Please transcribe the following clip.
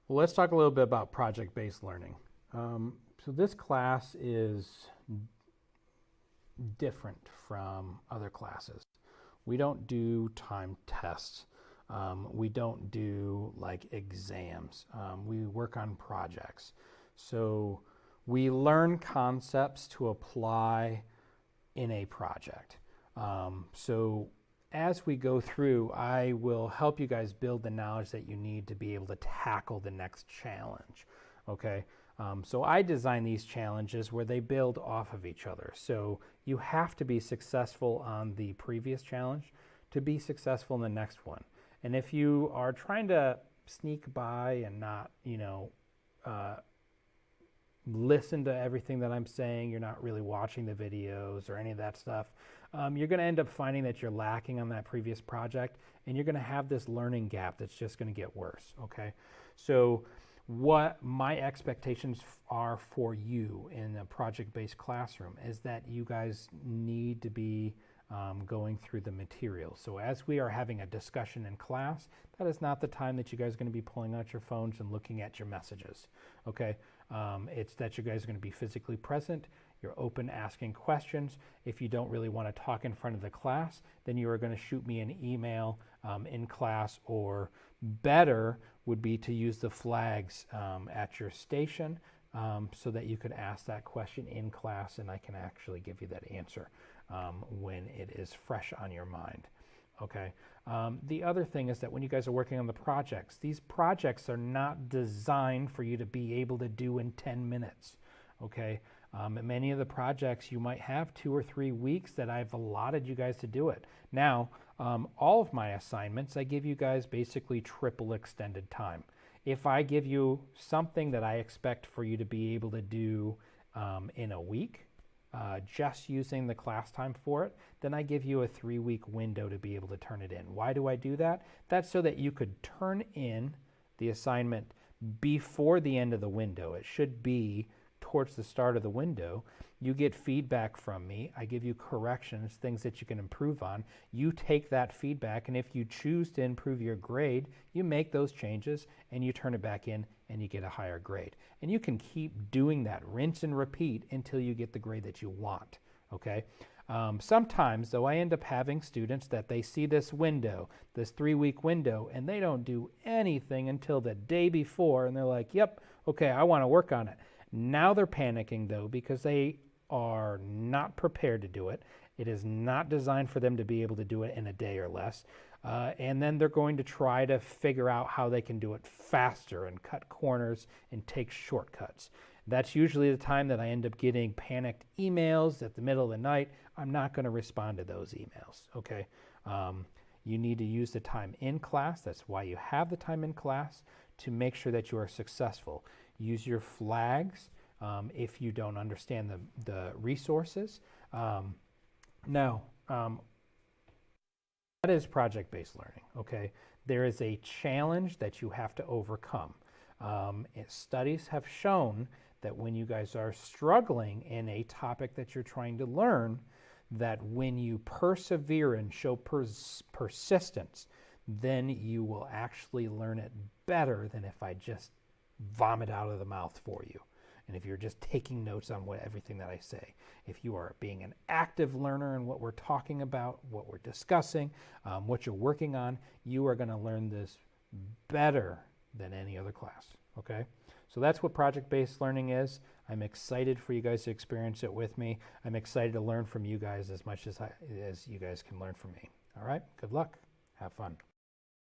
Well, let's talk a little bit about project-based learning. So this class is different from other classes. We don't do timed tests. We don't do like exams. We work on projects. So we learn concepts to apply in a project. So as we go through, I will help you guys build the knowledge that you need to be able to tackle the next challenge. Okay, so I design these challenges where they build off of each other. So you have to be successful on the previous challenge to be successful in the next one. And if you are trying to sneak by and not, listen to everything that I'm saying, you're not really watching the videos or any of that stuff, you're going to end up finding that you're lacking on that previous project, and you're going to have this learning gap that's just going to get worse, okay? So what my expectations are for you in a project-based classroom is that you guys need to be going through the material. So as we are having a discussion in class, that is not the time that you guys are going to be pulling out your phones and looking at your messages, okay? It's that you guys are going to be physically present. You're open asking questions. If you don't really want to talk in front of the class, then you are going to shoot me an email in class, or better would be to use the flags at your station so that you could ask that question in class and I can actually give you that answer when it is fresh on your mind. Okay. The other thing is that when you guys are working on the projects, these projects are not designed for you to be able to do in 10 minutes. Okay. Many of the projects you might have 2 or 3 weeks that I've allotted you guys to do it. Now, all of my assignments, I give you guys basically triple extended time. If I give you something that I expect for you to be able to do in a week, just using the class time for it, then I give you a 3-week window to be able to turn it in. Why do I do that? That's so that you could turn in the assignment before the end of the window. It should be towards the start of the window. You get feedback from me. I give you corrections, things that you can improve on. You take that feedback, and if you choose to improve your grade, you make those changes and you turn it back in and you get a higher grade. And you can keep doing that, rinse and repeat until you get the grade that you want, okay? Sometimes, though, I end up having students that they see this window, this 3-week window, and they don't do anything until the day before, and they're like, yep, okay, I want to work on it. Now they're panicking, though, because they are not prepared to do it. It is not designed for them to be able to do it in a day or less. And then they're going to try to figure out how they can do it faster and cut corners and take shortcuts. That's usually the time that I end up getting panicked emails at the middle of the night. I'm not going to respond to those emails, okay? You need to use the time in class. That's why you have the time in class, to make sure that you are successful. Use your flags if you don't understand the resources. Now, that is project-based learning, okay? There is a challenge that you have to overcome. Studies have shown that when you guys are struggling in a topic that you're trying to learn, that when you persevere and show persistence, then you will actually learn it better than if I just vomit out of the mouth for you. And if you're just taking notes on everything that I say. If you are being an active learner in what we're talking about, what we're discussing, what you're working on, you are going to learn this better than any other class, okay? So that's what project-based learning is. I'm excited for you guys to experience it with me. I'm excited to learn from you guys as much as you guys can learn from me. All right, good luck. Have fun.